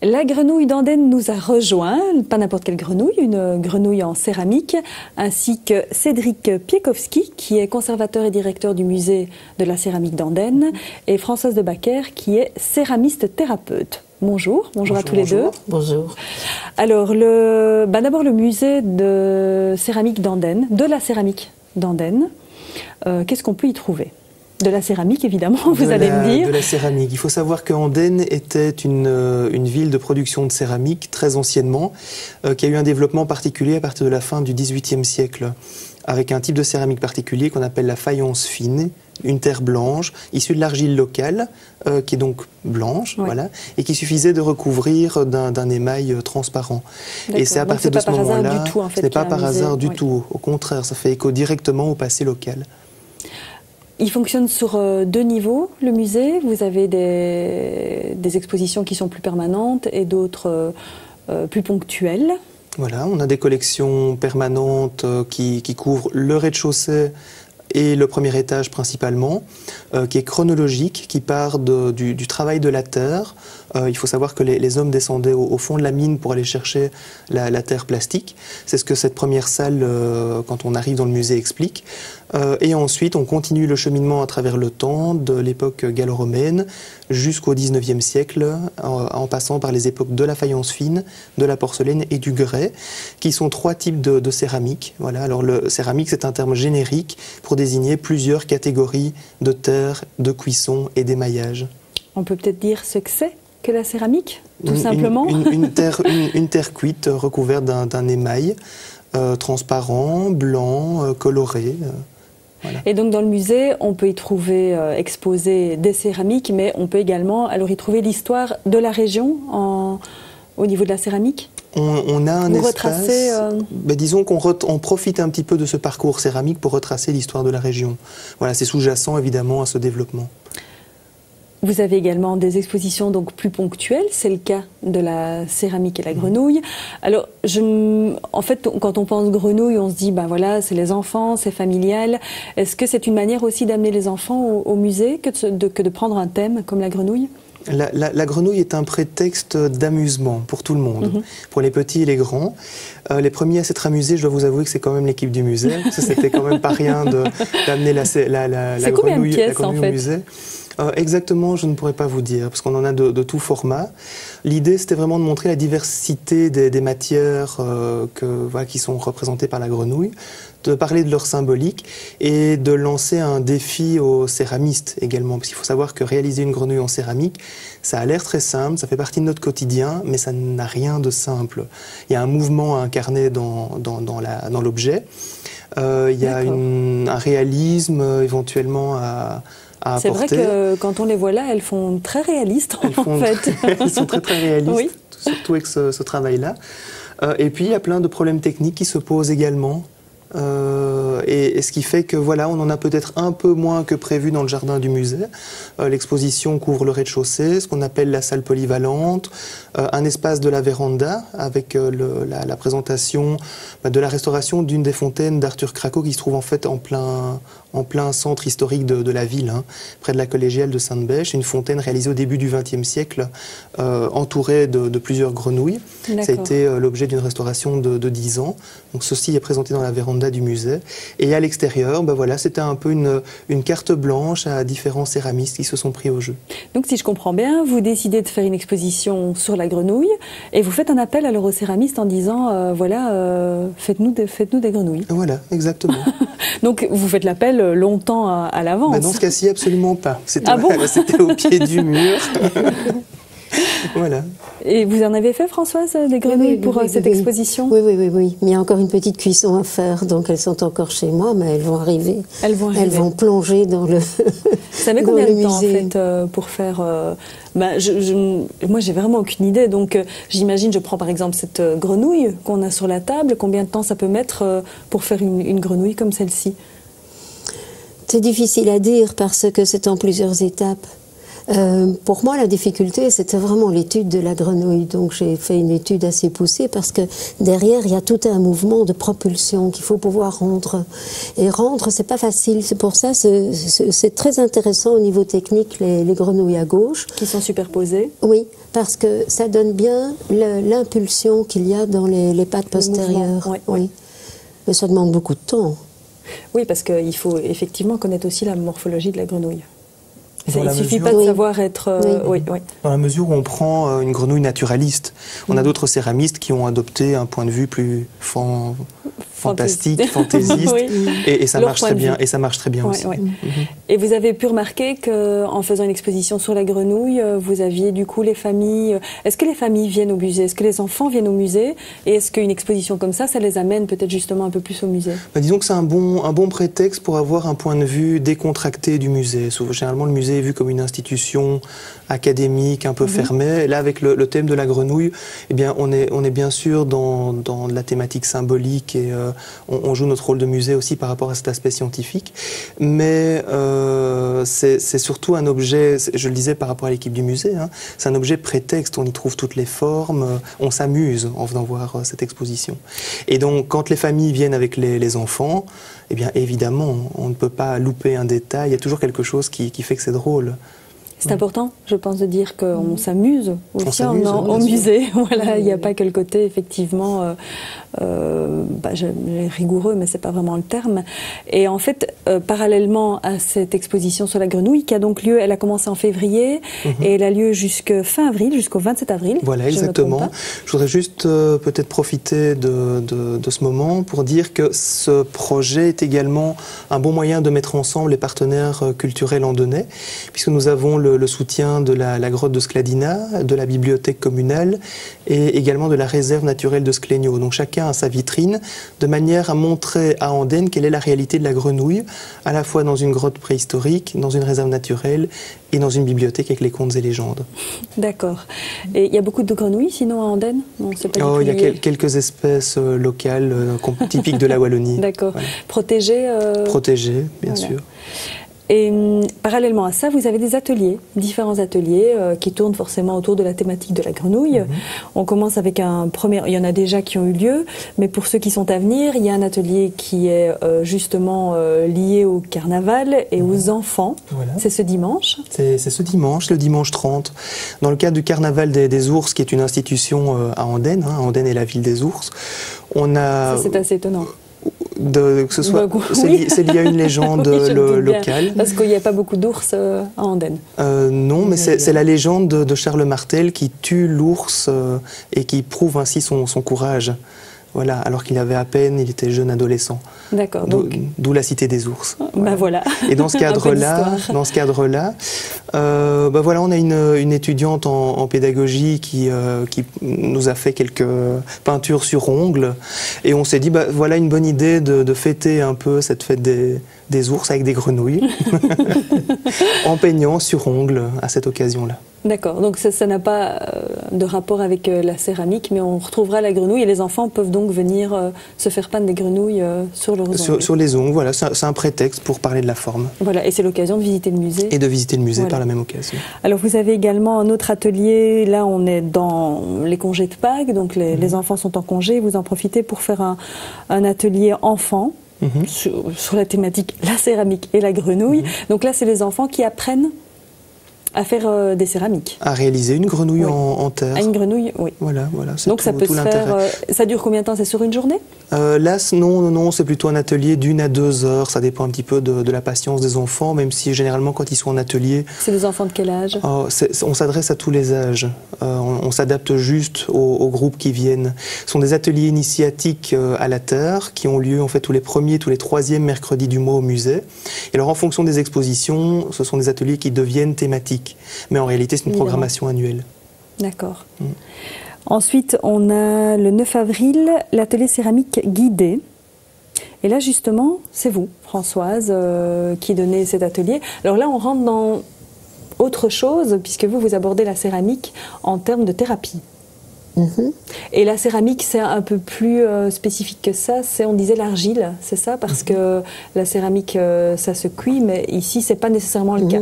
La grenouille d'Andenne nous a rejoint, pas n'importe quelle grenouille, une grenouille en céramique, ainsi que Cédric Piekowski, qui est conservateur et directeur du musée de la céramique d'Andenne, et Françoise de Backer, qui est céramiste thérapeute. Bonjour, bonjour à tous les deux. Bonjour. Alors, d'abord le musée de céramique d'Andenne, de la céramique d'Andenne, qu'est-ce qu'on peut y trouver ? De la céramique, évidemment, vous allez me dire. De la céramique. Il faut savoir qu'Andenne était une ville de production de céramique très anciennement, qui a eu un développement particulier à partir de la fin du XVIIIe siècle, avec un type de céramique particulier qu'on appelle la faïence fine, une terre blanche, issue de l'argile locale, qui est donc blanche, oui. Voilà, et qui suffisait de recouvrir d'un émail transparent. Et c'est à partir de ce moment-là, ce n'est pas par hasard du tout. Au contraire, ça fait écho directement au passé local. Il fonctionne sur deux niveaux, le musée. Vous avez des expositions qui sont plus permanentes et d'autres plus ponctuelles. Voilà, on a des collections permanentes qui couvrent le rez-de-chaussée et le premier étage principalement, qui est chronologique, qui part du travail de la terre. Il faut savoir que les hommes descendaient au fond de la mine pour aller chercher la terre plastique. C'est ce que cette première salle, quand on arrive dans le musée, explique. Et ensuite, on continue le cheminement à travers le temps, de l'époque gallo-romaine jusqu'au XIXe siècle, en passant par les époques de la faïence fine, de la porcelaine et du grès, qui sont trois types de céramique. Voilà. Alors, le céramique, c'est un terme générique pour désigner plusieurs catégories de terre, de cuisson et d'émaillage. On peut peut-être dire ce que c'est que la céramique, tout simplement. Une terre cuite recouverte d'un émail transparent, blanc, coloré. Voilà. Et donc dans le musée, on peut y trouver exposé des céramiques, mais on peut également alors y trouver l'histoire de la région au niveau de la céramique. On a un espace, disons qu'on profite un petit peu de ce parcours céramique pour retracer l'histoire de la région. Voilà, c'est sous-jacent évidemment à ce développement. Vous avez également des expositions donc plus ponctuelles, c'est le cas de la céramique et la grenouille. Alors, en fait, quand on pense grenouille, on se dit, ben voilà, c'est les enfants, c'est familial. Est-ce que c'est une manière aussi d'amener les enfants au musée que de prendre un thème comme la grenouille ? La grenouille est un prétexte d'amusement pour tout le monde, pour les petits et les grands. Les premiers à s'être amusés, je dois vous avouer que c'est quand même l'équipe du musée. C'était quand même pas rien d'amener la grenouille au musée. Exactement, je ne pourrais pas vous dire, parce qu'on en a de tout format. L'idée, c'était vraiment de montrer la diversité des matières qui sont représentées par la grenouille, de parler de leur symbolique et de lancer un défi aux céramistes également. Parce qu'il faut savoir que réaliser une grenouille en céramique, ça a l'air très simple, ça fait partie de notre quotidien, mais ça n'a rien de simple. Il y a un mouvement à incarner dans l'objet, il y a un réalisme éventuellement à c'est vrai que quand on les voit là, elles font très réalistes en fait. Elles sont très réalistes, oui. Surtout avec ce travail-là. Et puis il y a plein de problèmes techniques qui se posent également. Et ce qui fait que voilà, on en a peut-être un peu moins que prévu dans le jardin du musée. L'exposition couvre le rez-de-chaussée, ce qu'on appelle la salle polyvalente, un espace de la véranda avec la présentation de la restauration d'une des fontaines d'Arthur Craco qui se trouve en fait en plein centre historique de la ville, près de la collégiale de Sainte-Bêche, une fontaine réalisée au début du XXe siècle, entourée de plusieurs grenouilles. Ça a été l'objet d'une restauration de 10 ans. Donc ceci est présenté dans la véranda du musée. Et à l'extérieur, voilà, c'était un peu une carte blanche à différents céramistes qui se sont pris au jeu. Donc si je comprends bien, vous décidez de faire une exposition sur la grenouille et vous faites un appel alors aux céramistes en disant faites-nous des grenouilles. Voilà, exactement. Donc vous faites l'appel longtemps à l'avance. Dans ce cas-ci, absolument pas. C'était c'était au pied du mur. Voilà. Et vous en avez fait, Françoise, des grenouilles pour cette exposition ? Oui. Mais il y a encore une petite cuisson à faire, donc elles sont encore chez moi, mais elles vont arriver. Elles vont plonger dans le Ça met combien de temps, en fait, pour faire... moi, j'ai vraiment aucune idée. Donc, j'imagine, je prends par exemple cette grenouille qu'on a sur la table. Combien de temps ça peut mettre pour faire une grenouille comme celle-ci ? C'est difficile à dire parce que c'est en plusieurs étapes. Pour moi, la difficulté, c'était vraiment l'étude de la grenouille. Donc, j'ai fait une étude assez poussée parce que derrière, il y a tout un mouvement de propulsion qu'il faut pouvoir rendre. Et rendre, c'est pas facile. C'est pour ça, c'est très intéressant au niveau technique, les grenouilles à gauche. Qui sont superposées. Oui, parce que ça donne bien l'impulsion qu'il y a dans les pattes postérieures. Oui. Mais ça demande beaucoup de temps. Oui, parce qu'il faut effectivement connaître aussi la morphologie de la grenouille. Il ne suffit pas de savoir être... oui. Dans la mesure où on prend une grenouille naturaliste, on a d'autres céramistes qui ont adopté un point de vue plus fantastique, fantaisiste, et ça marche très bien. Et ça marche très bien aussi. Et vous avez pu remarquer qu'en faisant une exposition sur la grenouille, vous aviez du coup les familles... Est-ce que les familles viennent au musée? Est-ce que les enfants viennent au musée? Et est-ce qu'une exposition comme ça les amène peut-être justement un peu plus au musée? Disons que c'est un bon prétexte pour avoir un point de vue décontracté du musée. Généralement, le musée est vu comme une institution académique, un peu fermée. Là, avec le thème de la grenouille, eh bien, on est bien sûr dans la thématique symbolique et on joue notre rôle de musée aussi par rapport à cet aspect scientifique. Mais c'est surtout un objet, je le disais par rapport à l'équipe du musée, hein, c'est un objet prétexte, on y trouve toutes les formes, on s'amuse en venant voir cette exposition. Et donc, quand les familles viennent avec les enfants, eh bien, évidemment, on ne peut pas louper un détail, il y a toujours quelque chose qui fait que c'est drôle. C'est important, je pense, de dire qu'on s'amuse aussi au musée. Voilà, il n'y a pas que le côté, effectivement, rigoureux, mais ce n'est pas vraiment le terme. Et en fait, parallèlement à cette exposition sur la grenouille, qui a donc lieu, elle a commencé en février, et elle a lieu jusqu'à fin avril, jusqu'au 27 avril. Voilà, exactement. Je voudrais juste peut-être profiter de ce moment pour dire que ce projet est également un bon moyen de mettre ensemble les partenaires culturels andonnais, puisque nous avons le soutien de la grotte de Skladina, de la bibliothèque communale et également de la réserve naturelle de Sklenio. Donc chacun a sa vitrine de manière à montrer à Andenne quelle est la réalité de la grenouille, à la fois dans une grotte préhistorique, dans une réserve naturelle et dans une bibliothèque avec les contes et légendes. D'accord. Et il y a beaucoup de grenouilles sinon à Andenne? Il y a quelques espèces locales typiques de la Wallonie. D'accord. Voilà. Protégées Protégées, bien sûr. Et parallèlement à ça, vous avez des ateliers, différents ateliers qui tournent forcément autour de la thématique de la grenouille. On commence avec un premier, il y en a déjà qui ont eu lieu, mais pour ceux qui sont à venir, il y a un atelier qui est justement lié au carnaval et aux enfants. Voilà. C'est ce dimanche? C'est ce dimanche, le dimanche 30. Dans le cadre du carnaval des ours, qui est une institution à Andenne, hein, Andenne est la ville des ours, on a... C'est assez étonnant. Que ce soit, c'est lié à une légende locale. Parce qu'il n'y a pas beaucoup d'ours à Andenne. Non, mais c'est la légende de Charles Martel qui tue l'ours et qui prouve ainsi son courage. Voilà, alors qu'il avait à peine, il était jeune adolescent. D'accord. D'où la cité des ours. Voilà. Et dans ce cadre-là, voilà, on a une étudiante en pédagogie qui nous a fait quelques peintures sur ongles, et on s'est dit, voilà une bonne idée de fêter un peu cette fête des ours avec des grenouilles, en peignant sur ongles à cette occasion-là. D'accord, donc ça n'a pas de rapport avec la céramique, mais on retrouvera la grenouille et les enfants peuvent donc venir se faire peindre des grenouilles sur leurs ongles. Sur les ongles, voilà, c'est un prétexte pour parler de la forme. Voilà, et c'est l'occasion de visiter le musée. Et de visiter le musée par la même occasion. Alors vous avez également un autre atelier, là on est dans les congés de Pâques, donc les enfants sont en congé, vous en profitez pour faire un atelier enfant. Sur la thématique la céramique et la grenouille. Donc là c'est les enfants qui apprennent à faire des céramiques. À réaliser une grenouille en terre. Une grenouille, oui. Voilà. Donc ça peut se faire... ça dure combien de temps? C'est sur une journée? Là, non, c'est plutôt un atelier d'1 à 2 heures. Ça dépend un petit peu de la patience des enfants, même si généralement quand ils sont en atelier... C'est des enfants de quel âge? On s'adresse à tous les âges. On s'adapte juste aux groupes qui viennent. Ce sont des ateliers initiatiques à la terre qui ont lieu en fait tous les premiers, tous les troisièmes mercredis du mois au musée. Et alors en fonction des expositions, ce sont des ateliers qui deviennent thématiques. Mais en réalité, c'est une programmation annuelle. D'accord. Ensuite, on a le 9 avril, l'atelier céramique guidé. Et là, justement, c'est vous, Françoise, qui donnez cet atelier. Alors là, on rentre dans autre chose, puisque vous abordez la céramique en termes de thérapie. Et la céramique, c'est un peu plus spécifique que ça. On disait l'argile, c'est ça? Parce que la céramique, ça se cuit, mais ici, c'est pas nécessairement le cas.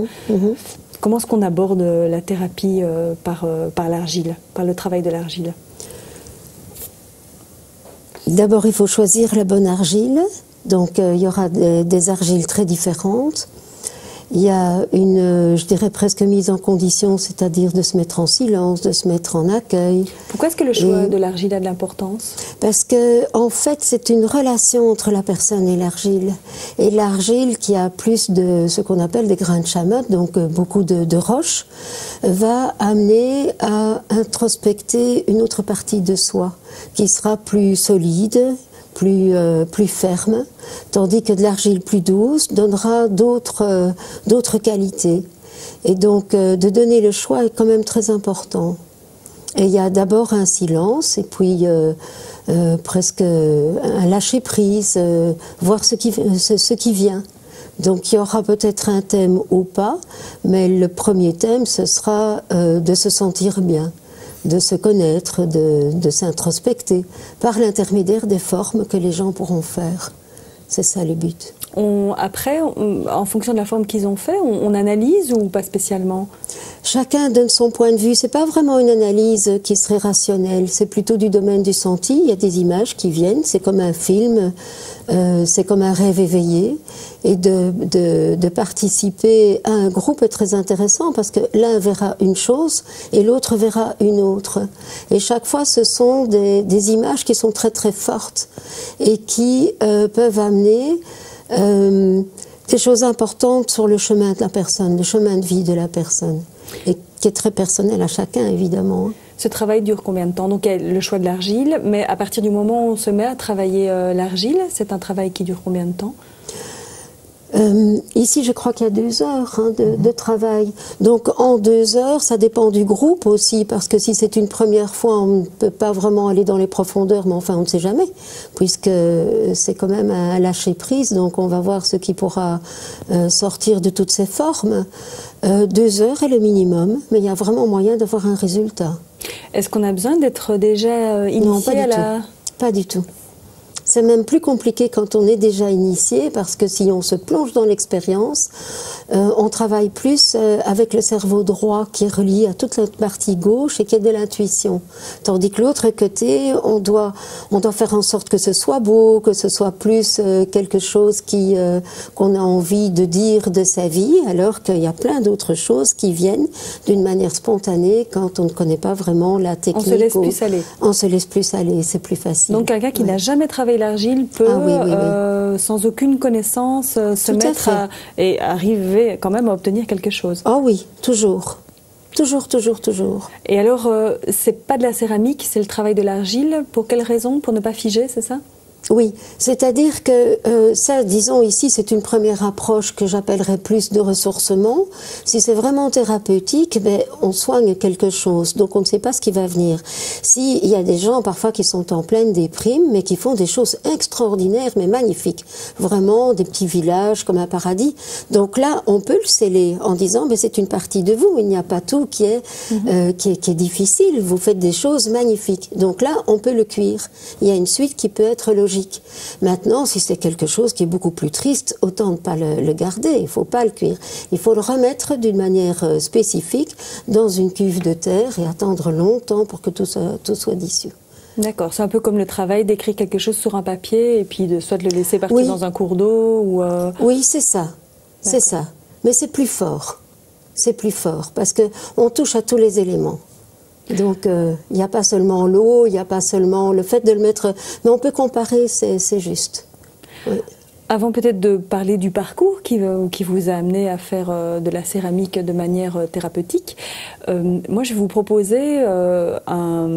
Comment est-ce qu'on aborde la thérapie par l'argile, par le travail de l'argile? D'abord, il faut choisir la bonne argile. Donc, il y aura des argiles très différentes. Il y a une, je dirais, presque mise en condition, c'est-à-dire de se mettre en silence, de se mettre en accueil. Pourquoi est-ce que le choix de l'argile a de l'importance? Parce que, en fait, c'est une relation entre la personne et l'argile. Et l'argile, qui a plus de ce qu'on appelle des grains de chamotte, donc beaucoup de roches, va amener à introspecter une autre partie de soi, qui sera plus solide, plus ferme, tandis que de l'argile plus douce donnera d'autres qualités. Et donc, de donner le choix est quand même très important. Et il y a d'abord un silence, et puis presque un lâcher-prise, voir ce qui vient. Donc, il y aura peut-être un thème ou pas, mais le premier thème, ce sera de se sentir bien, de se connaître, de s'introspecter, par l'intermédiaire des formes que les gens pourront faire. C'est ça le but. Après, en fonction de la forme qu'ils ont fait, on analyse ou pas spécialement? Chacun donne son point de vue. C'est pas vraiment une analyse qui serait rationnelle. C'est plutôt du domaine du senti. Il y a des images qui viennent. C'est comme un film. C'est comme un rêve éveillé. Et de participer à un groupe est très intéressant parce que l'un verra une chose et l'autre verra une autre. Et chaque fois, ce sont des images qui sont très très fortes et qui peuvent amener des choses importantes sur le chemin de la personne, le chemin de vie de la personne, et qui est très personnel à chacun, évidemment. Ce travail dure combien de temps? Donc, il y a le choix de l'argile, mais à partir du moment où on se met à travailler l'argile, c'est un travail qui dure combien de temps? Ici, je crois qu'il y a 2 heures de travail. Donc, en 2 heures, ça dépend du groupe aussi, parce que si c'est une première fois, on ne peut pas vraiment aller dans les profondeurs, mais enfin, on ne sait jamais, puisque c'est quand même un lâcher-prise, donc on va voir ce qui pourra sortir de toutes ces formes. 2 heures est le minimum, mais il y a vraiment moyen d'avoir un résultat. Est-ce qu'on a besoin d'être déjà initié? Non, pas du tout. Pas du tout. C'est même plus compliqué quand on est déjà initié, parce que si on se plonge dans l'expérience, on travaille plus avec le cerveau droit qui est relié à toute la partie gauche et qui est de l'intuition. Tandis que l'autre côté, on doit faire en sorte que ce soit beau, que ce soit plus quelque chose qu'on a envie de dire de sa vie, alors qu'il y a plein d'autres choses qui viennent d'une manière spontanée quand on ne connaît pas vraiment la technique. On se laisse plus aller. On se laisse plus aller, c'est plus facile. Donc quelqu'un qui n'a jamais travaillé l'argile peut, sans aucune connaissance, se mettre et arriver quand même à obtenir quelque chose. Oh oui, toujours. Toujours, toujours, toujours. Et alors, c'est pas de la céramique, c'est le travail de l'argile. Pour quelle raison? Pour ne pas figer, c'est ça? Oui, c'est-à-dire que ça, disons ici, c'est une première approche que j'appellerais plus de ressourcement. Si c'est vraiment thérapeutique, ben, on soigne quelque chose, donc on ne sait pas ce qui va venir. S'il y a des gens parfois qui sont en pleine déprime, mais qui font des choses extraordinaires, mais magnifiques, vraiment des petits villages comme un paradis. Donc là, on peut le sceller en disant, ben, c'est une partie de vous, il n'y a pas tout qui est difficile, vous faites des choses magnifiques. Donc là, on peut le cuire. Il y a une suite qui peut être logique. Maintenant, si c'est quelque chose qui est beaucoup plus triste, autant ne pas le garder, il ne faut pas le cuire. Il faut le remettre d'une manière spécifique dans une cuve de terre et attendre longtemps pour que tout soit dissous. D'accord, c'est un peu comme le travail d'écrire quelque chose sur un papier et puis de soit de le laisser partir dans un cours d'eau ou... Oui, c'est ça, c'est ça. Mais c'est plus fort, parce qu'on touche à tous les éléments. Donc, il n'y a pas seulement l'eau, il n'y a pas seulement le fait de le mettre... Mais on peut comparer, c'est juste. Oui. Avant peut-être de parler du parcours qui vous a amené à faire de la céramique de manière thérapeutique, moi je vais vous proposer un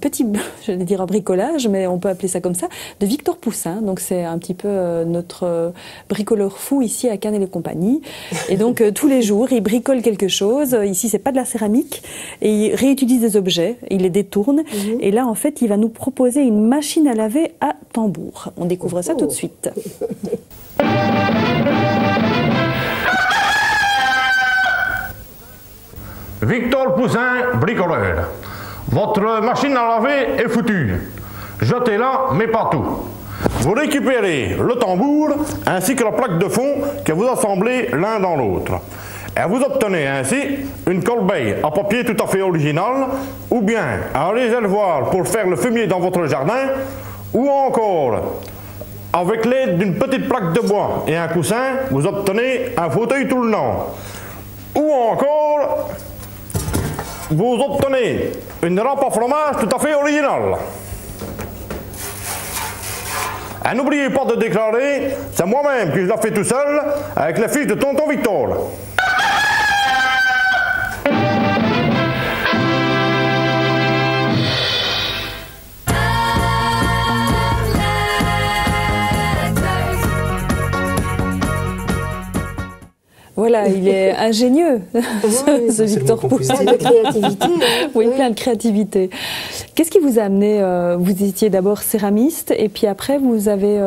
petit, je vais dire un bricolage, mais on peut appeler ça comme ça, de Victor Poussin. Donc c'est un petit peu notre bricoleur fou ici à Cannes et compagnie. Et donc tous les jours, il bricole quelque chose. Ici, c'est pas de la céramique. Et il réutilise des objets, il les détourne. Et là, en fait, il va nous proposer une machine à laver à tambour. On découvre ça tout de suite. Victor Poussin, bricoleur. Votre machine à laver est foutue. Jetez-la, mais pas tout. Vous récupérez le tambour ainsi que la plaque de fond que vous assemblez l'un dans l'autre. Et vous obtenez ainsi une corbeille à papier tout à fait originale, ou bien un réservoir pour faire le fumier dans votre jardin, ou encore, avec l'aide d'une petite plaque de bois et un coussin, vous obtenez un fauteuil tournant. Ou encore, vous obtenez une rampe à fromage tout à fait originale. Et n'oubliez pas de déclarer, c'est moi-même qui je la fais tout seul, avec les fiches de tonton Victor. Voilà, il est ingénieux, ce Victor Poussin. Plein de créativité. Oui, plein de créativité. Qu'est-ce qui vous a amené, vous étiez d'abord céramiste et puis après vous avez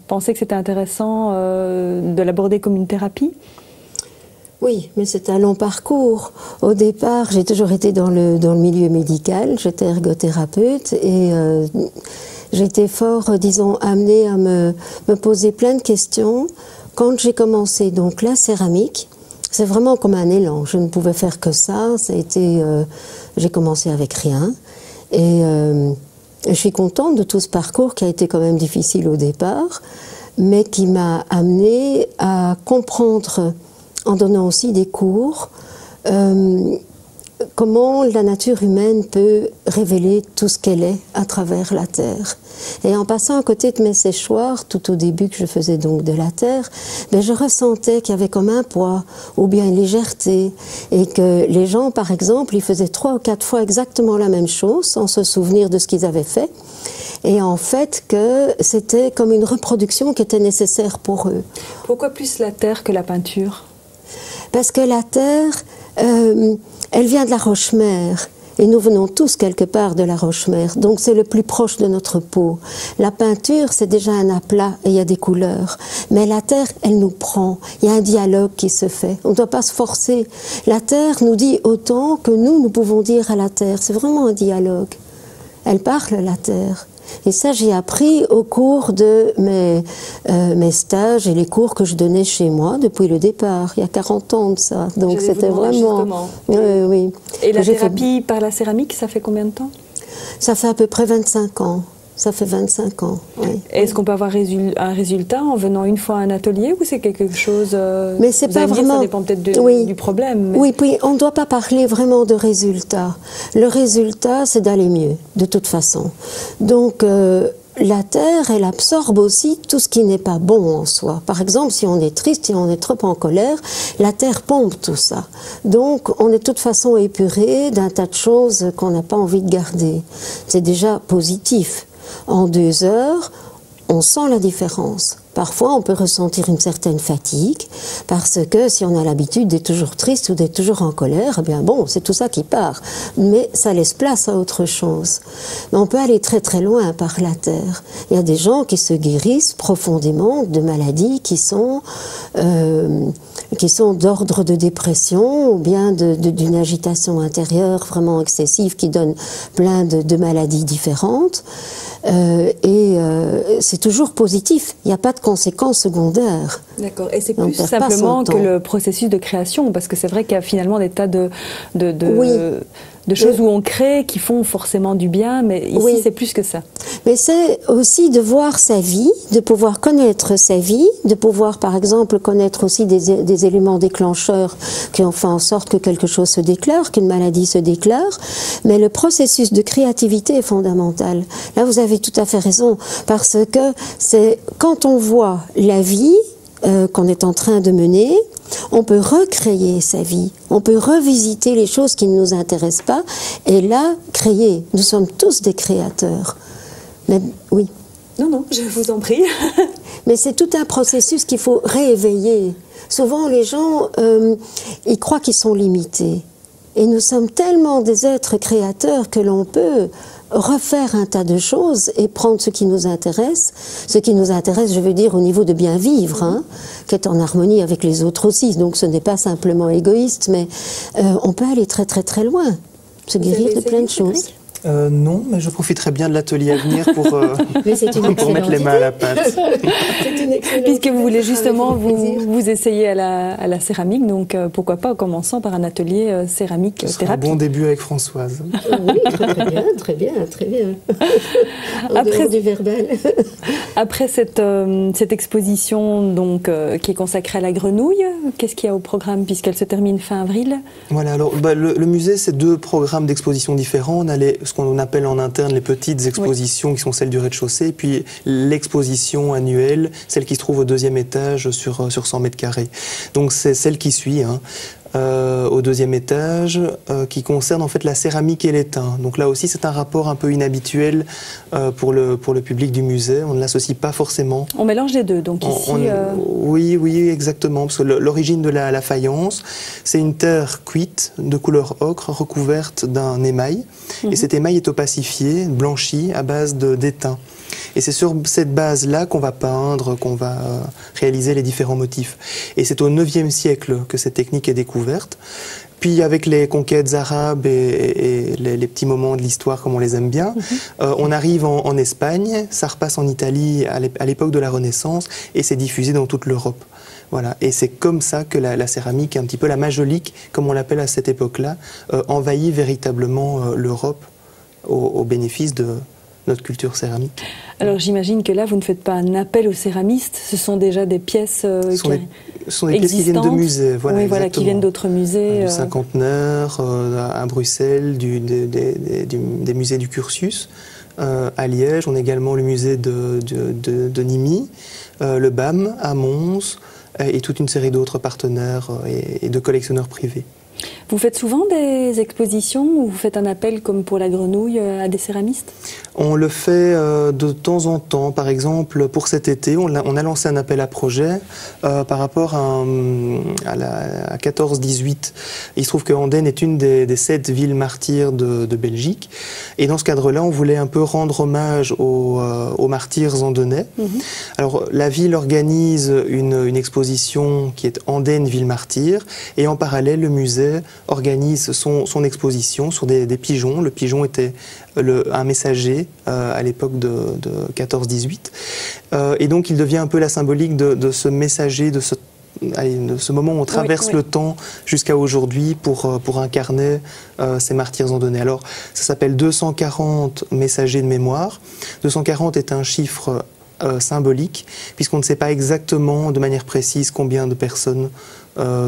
pensé que c'était intéressant de l'aborder comme une thérapie? Oui, mais c'est un long parcours. Au départ, j'ai toujours été dans le milieu médical, j'étais ergothérapeute et j'étais fort, disons, amenée à me poser plein de questions. Quand j'ai commencé donc la céramique, c'est vraiment comme un élan. Je ne pouvais faire que ça. Ça a été, j'ai commencé avec rien. Et je suis contente de tout ce parcours qui a été quand même difficile au départ, mais qui m'a amenée à comprendre, en donnant aussi des cours, comment la nature humaine peut révéler tout ce qu'elle est à travers la terre. Et en passant à côté de mes séchoirs, tout au début que je faisais donc de la terre, ben je ressentais qu'il y avait comme un poids ou bien une légèreté et que les gens, par exemple, ils faisaient 3 ou 4 fois exactement la même chose sans se souvenir de ce qu'ils avaient fait. Et en fait que c'était comme une reproduction qui était nécessaire pour eux. Pourquoi plus la terre que la peinture? Parce que la terre, elle vient de la roche-mère. Et nous venons tous quelque part de la roche-mère. Donc c'est le plus proche de notre peau. La peinture, c'est déjà un aplat et il y a des couleurs. Mais la terre, elle nous prend. Il y a un dialogue qui se fait. On ne doit pas se forcer. La terre nous dit autant que nous pouvons dire à la terre. C'est vraiment un dialogue. Elle parle, la terre. Et ça, j'ai appris au cours de mes stages et les cours que je donnais chez moi depuis le départ, il y a 40 ans de ça. Donc c'était vraiment... oui. Et la thérapie par la céramique, ça fait combien de temps? Ça fait à peu près 25 ans. Ça fait 25 ans, oui. Est-ce qu'on peut avoir un résultat en venant une fois à un atelier ou c'est quelque chose... Mais c'est pas vraiment... Ça dépend peut-être du problème. Mais... Oui, puis on ne doit pas parler vraiment de résultat. Le résultat, c'est d'aller mieux, de toute façon. Donc, la terre, elle absorbe aussi tout ce qui n'est pas bon en soi. Par exemple, si on est triste, si on est trop en colère, la terre pompe tout ça. Donc, on est de toute façon épuré d'un tas de choses qu'on n'a pas envie de garder. C'est déjà positif. En 2 heures, on sent la différence. Parfois, on peut ressentir une certaine fatigue, parce que si on a l'habitude d'être toujours triste ou d'être toujours en colère, eh bien bon, c'est tout ça qui part. Mais ça laisse place à autre chose. Mais on peut aller très très loin par la terre. Il y a des gens qui se guérissent profondément de maladies qui sont d'ordre de dépression ou bien d'une agitation intérieure vraiment excessive qui donne plein de maladies différentes. C'est toujours positif. Il n'y a pas de conséquences secondaires. D'accord. Et c'est plus simplement que le processus de création, parce que c'est vrai qu'il y a finalement des tas de choses où on crée qui font forcément du bien, mais ici c'est plus que ça. Mais c'est aussi de voir sa vie, de pouvoir connaître sa vie, de pouvoir par exemple connaître aussi des éléments déclencheurs qui ont fait en sorte que quelque chose se déclare, qu'une maladie se déclare, mais le processus de créativité est fondamental. Là vous avez tout à fait raison, parce que c'est quand on voit la vie qu'on est en train de mener, on peut recréer sa vie, on peut revisiter les choses qui ne nous intéressent pas et là, créer. Nous sommes tous des créateurs. Mais oui. Non, je vous en prie. Mais c'est tout un processus qu'il faut rééveiller. Souvent, les gens, ils croient qu'ils sont limités. Et nous sommes tellement des êtres créateurs que l'on peut refaire un tas de choses et prendre ce qui nous intéresse. Ce qui nous intéresse, je veux dire, au niveau de bien vivre, qui est en harmonie avec les autres aussi. Donc ce n'est pas simplement égoïste, mais on peut aller très très très loin, se guérir de plein de choses. Non, mais je profiterai bien de l'atelier à venir pour mettre les mains à la pâte. Puisque vous voulez justement vous essayer à la céramique, donc pourquoi pas en commençant par un atelier céramique Ce sera thérapie. un bon début avec Françoise. Oui, très bien. En dehors du verbal. Après cette exposition donc, qui est consacrée à la grenouille, qu'est-ce qu'il y a au programme puisqu'elle se termine fin avril? Voilà, alors le musée, c'est 2 programmes d'exposition différents. On a ce qu'on appelle en interne les petites expositions qui sont celles du rez-de-chaussée, et puis l'exposition annuelle, celle qui se trouve au 2e étage sur 100 mètres carrés. Donc c'est celle qui suit, au 2e étage, qui concerne en fait la céramique et l'étain. Donc là aussi, c'est un rapport un peu inhabituel pour le public du musée. On ne l'associe pas forcément. On mélange les deux, donc ici... Oui, exactement. Parce que l'origine de la faïence, c'est une terre cuite de couleur ocre recouverte d'un émail. Et cet émail est opacifié, blanchi à base d'étain. Et c'est sur cette base-là qu'on va peindre, qu'on va réaliser les différents motifs. Et c'est au 9e siècle que cette technique est découverte. Puis avec les conquêtes arabes et les petits moments de l'histoire comme on les aime bien, on arrive en Espagne, ça repasse en Italie à l'époque de la Renaissance et c'est diffusé dans toute l'Europe. Voilà. Et c'est comme ça que la céramique, un petit peu la majolique, comme on l'appelle à cette époque-là, envahit véritablement l'Europe au bénéfice de notre culture céramique. Alors j'imagine que là, vous ne faites pas un appel aux céramistes, ce sont déjà des pièces ce sont des pièces qui viennent de musées, voilà, qui viennent d'autres musées. Du Cinquantenaire, à Bruxelles, des musées du Cursus. À Liège, on a également le musée de Nîmes, le BAM à Mons, et toute une série d'autres partenaires et de collectionneurs privés. Vous faites souvent des expositions ou vous faites un appel comme pour la grenouille à des céramistes? On le fait de temps en temps. Par exemple, pour cet été, on a lancé un appel à projet par rapport à 14-18. Il se trouve que Andenne est une des 7 villes martyrs de Belgique. Et dans ce cadre-là, on voulait un peu rendre hommage aux martyrs andennais. Alors, la ville organise une exposition qui est Andenne Ville Martyre. Et en parallèle, le musée organise son exposition sur des pigeons. Le pigeon était un messager à l'époque de 14-18. Et donc il devient un peu la symbolique de ce messager, de ce moment où on traverse le temps jusqu'à aujourd'hui pour incarner ces martyrs andennais. Alors ça s'appelle 240 messagers de mémoire. 240 est un chiffre symbolique, puisqu'on ne sait pas exactement de manière précise combien de personnes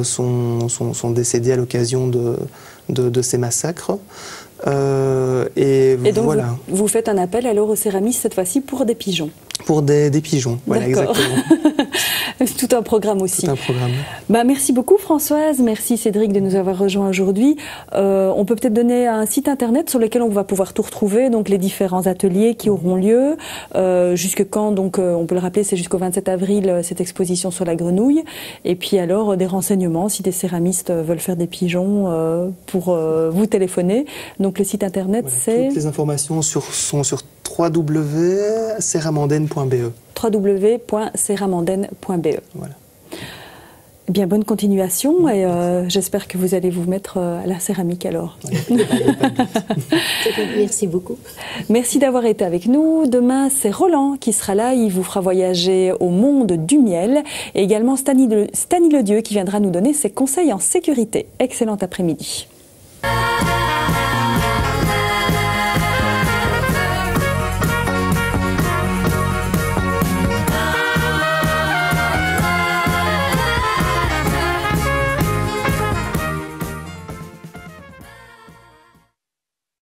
sont décédées à l'occasion de ces massacres. Et donc voilà. Vous faites un appel alors aux céramistes cette fois-ci pour des pigeons. Pour des pigeons, voilà, exactement. Tout un programme aussi. Tout un programme. Merci beaucoup Françoise, merci Cédric de nous avoir rejoints aujourd'hui. On peut peut-être donner un site internet sur lequel on va pouvoir tout retrouver, donc les différents ateliers qui auront lieu. Jusque quand, donc on peut le rappeler, c'est jusqu'au 27 avril cette exposition sur la grenouille. Et puis alors des renseignements si des céramistes veulent faire des pigeons pour vous téléphoner. Donc le site internet c'est... Toutes les informations sont sur www.ceramandenne.be. www.ceramandenne.be. Voilà. Eh bien, bonne continuation et j'espère que vous allez vous mettre à la céramique alors. Merci beaucoup. Merci d'avoir été avec nous. Demain, c'est Roland qui sera là. Il vous fera voyager au monde du miel et également Stani Ledieu qui viendra nous donner ses conseils en sécurité. Excellent après-midi.